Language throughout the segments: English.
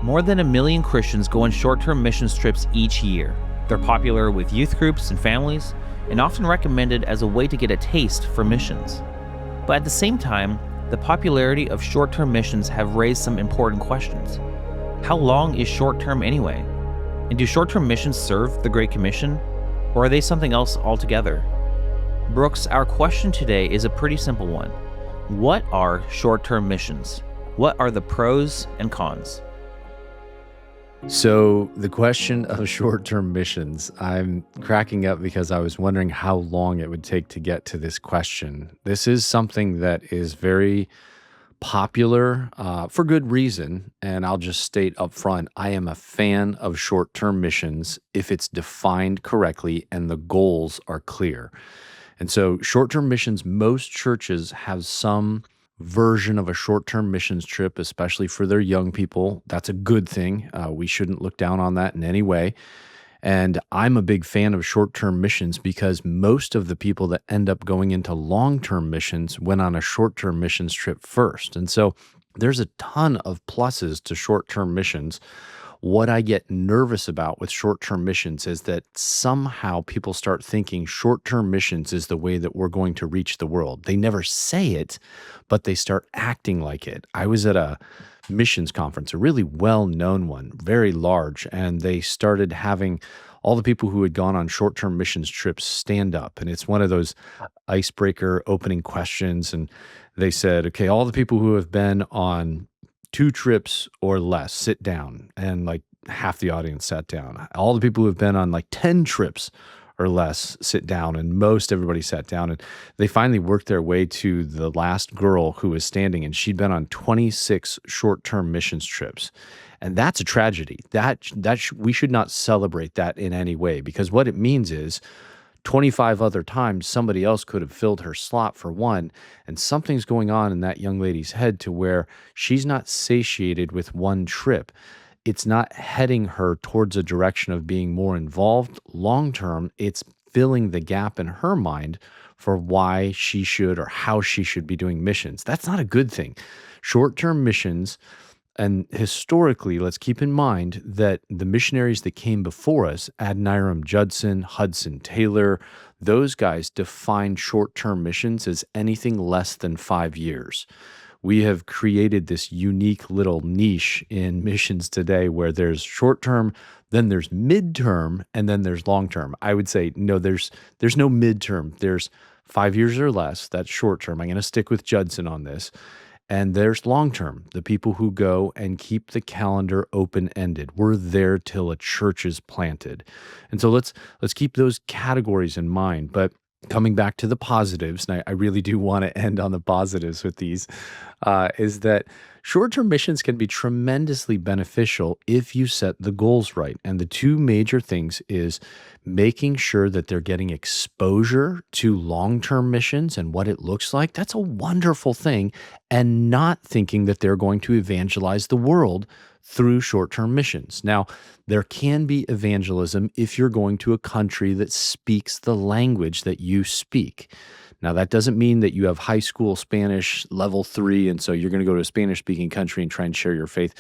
More than 1 million Christians go on short-term missions trips each year. They're popular with youth groups and families, and often recommended as a way to get a taste for missions. But at the same time, the popularity of short-term missions have raised some important questions. How long is short-term anyway? And do short-term missions serve the Great Commission, or are they something else altogether? Brooks, our question today is a pretty simple one. What are short-term missions? What are the pros and cons? So the question of short-term missions, I'm cracking up because I was wondering how long it would take to get to this question. This is something that is very popular for good reason, and I'll just state up front, I am a fan of short-term missions if it's defined correctly and the goals are clear. And so short-term missions, most churches have some version of a short-term missions trip, especially for their young people. That's a good thing. We shouldn't look down on that in any way. And I'm a big fan of short-term missions because most of the people that end up going into long-term missions went on a short-term missions trip first. And so there's a ton of pluses to short-term missions. What I get nervous about with short-term missions is that somehow people start thinking short-term missions is the way that we're going to reach the world. They never say it, but they start acting like it. I was at a missions conference, a really well-known one, very large, and they started having all the people who had gone on short-term missions trips stand up. And it's one of those icebreaker opening questions. And they said, okay, all the people who have been on 2 trips or less, sit down. And like half the audience sat down. All the people who have been on like 10 trips or less sit down, and most everybody sat down. And they finally worked their way to the last girl who was standing, and she'd been on 26 short-term missions trips. And that's a tragedy. We should not celebrate that in any way, because what it means is 25 other times somebody else could have filled her slot for one, and something's going on in that young lady's head to where she's not satiated with one trip. It's not heading her towards a direction of being more involved long term. It's filling the gap in her mind for why she should or how she should be doing missions. That's not a good thing. Short-term missions, and historically, let's keep in mind that the missionaries that came before us, Adoniram Judson, Hudson Taylor, those guys defined short-term missions as anything less than 5 years. We have created this unique little niche in missions today where there's short-term, then there's mid-term, and then there's long-term. I would say, no, there's no mid-term. There's 5 years or less. That's short-term. I'm going to stick with Judson on this. And there's long-term, the people who go and keep the calendar open-ended. We're there till a church is planted. And so let's keep those categories in mind. But coming back to the positives, and I really do want to end on the positives with these, is that short-term missions can be tremendously beneficial if you set the goals right. And the 2 major things is making sure that they're getting exposure to long-term missions and what it looks like. That's a wonderful thing. And not thinking that they're going to evangelize the world through short-term missions. Now, there can be evangelism if you're going to a country that speaks the language that you speak. Now, that doesn't mean that you have high school Spanish level 3, and so you're going to go to a Spanish-speaking country and try and share your faith.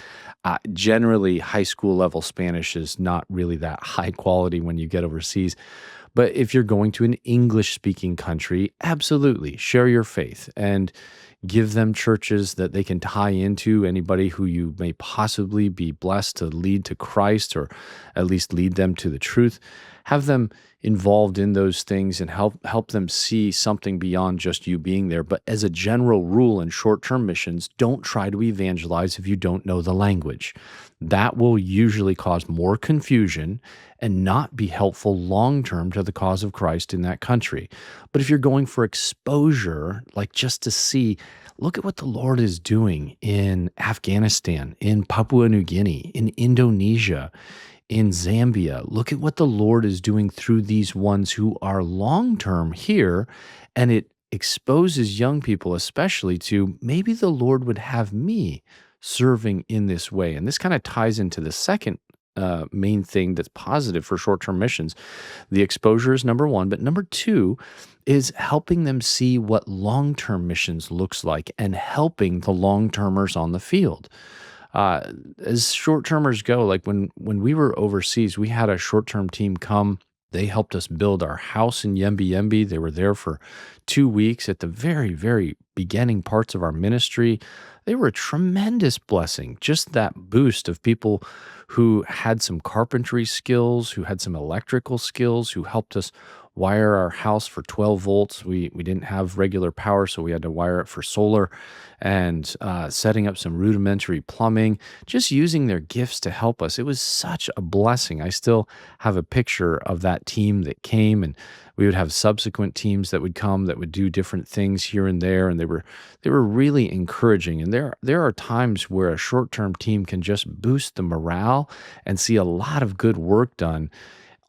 Generally, high school level Spanish is not really that high quality when you get overseas. But if you're going to an English-speaking country, absolutely, share your faith and give them churches that they can tie into, anybody who you may possibly be blessed to lead to Christ or at least lead them to the truth. Have them involved in those things and help them see something beyond just you being there. But as a general rule in short-term missions, don't try to evangelize if you don't know the language. That will usually cause more confusion and not be helpful long-term to the cause of Christ in that country. But if you're going for exposure, like just to see, look at what the Lord is doing in Afghanistan, in Papua New Guinea, in Indonesia, in Zambia. Look at what the Lord is doing through these ones who are long-term here, and it exposes young people especially to maybe the Lord would have me serving in this way. And this kind of ties into the second main thing that's positive for short-term missions. The exposure is number one, but number two is helping them see what long-term missions looks like and helping the long-termers on the field. As short-termers go, like when we were overseas, we had a short-term team come. They helped us build our house in Yembi Yembi. They were there for 2 weeks at the very, very beginning parts of our ministry. They were a tremendous blessing. Just that boost of people who had some carpentry skills, who had some electrical skills, who helped us wire our house for 12 volts. We didn't have regular power, so we had to wire it for solar, and setting up some rudimentary plumbing, just using their gifts to help us. It was such a blessing. I still have a picture of that team that came, and we would have subsequent teams that would come that would do different things here and there, and they were really encouraging. And there are times where a short-term team can just boost the morale and see a lot of good work done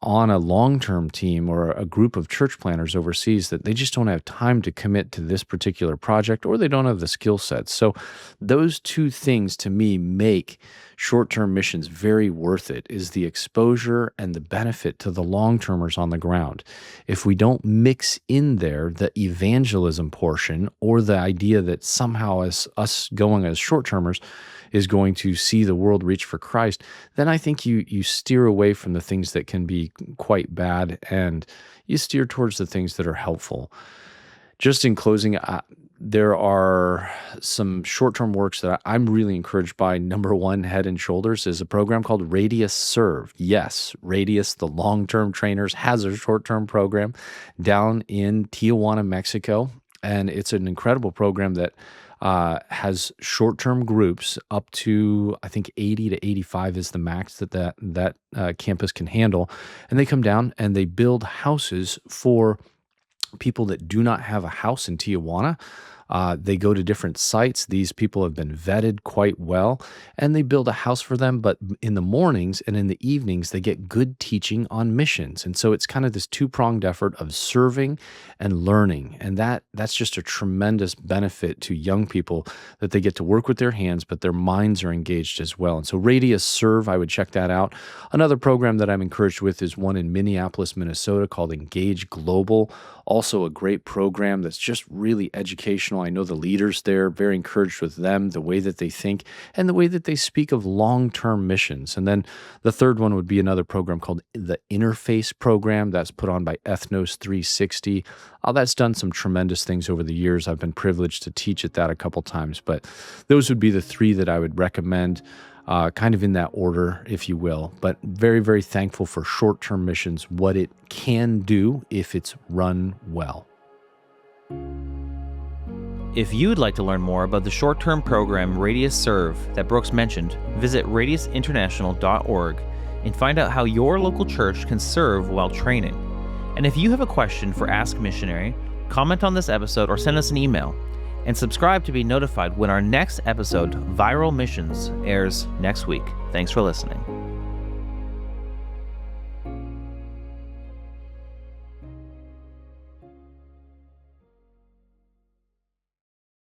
on a long-term team or a group of church planners overseas that they just don't have time to commit to this particular project, or they don't have the skill sets. So those two things to me make short-term missions very worth it, is the exposure and the benefit to the long-termers on the ground. If we don't mix in there the evangelism portion, or the idea that somehow as us going as short-termers is going to see the world reach for Christ, then I think you steer away from the things that can be quite bad, and you steer towards the things that are helpful. Just in closing, there are some short-term works that I'm really encouraged by. Number one, head and shoulders, is a program called Radius Serve. Yes, Radius, the long-term trainers, has a short-term program down in Tijuana, Mexico, and it's an incredible program that has short-term groups up to, I think, 80 to 85 is the max that campus can handle. And they come down and they build houses for people that do not have a house in Tijuana. They go to different sites. These people have been vetted quite well, and they build a house for them. But in the mornings and in the evenings, they get good teaching on missions. And so it's kind of this two-pronged effort of serving and learning. And that's just a tremendous benefit to young people, that they get to work with their hands, but their minds are engaged as well. And so Radius Serve, I would check that out. Another program that I'm encouraged with is one in Minneapolis, Minnesota, called Engage Global. Also a great program that's just really educational. I know the leaders there, very encouraged with them, the way that they think, and the way that they speak of long-term missions. And then the third one would be another program called the Interface Program that's put on by Ethnos 360. That's done some tremendous things over the years. I've been privileged to teach at that a couple times, but those would be the three that I would recommend, kind of in that order, if you will. But very, very thankful for short-term missions, what it can do if it's run well. If you'd like to learn more about the short-term program Radius Serve that Brooks mentioned, visit radiusinternational.org and find out how your local church can serve while training. And if you have a question for Ask Missionary, comment on this episode or send us an email. And subscribe to be notified when our next episode, Viral Missions, airs next week. Thanks for listening.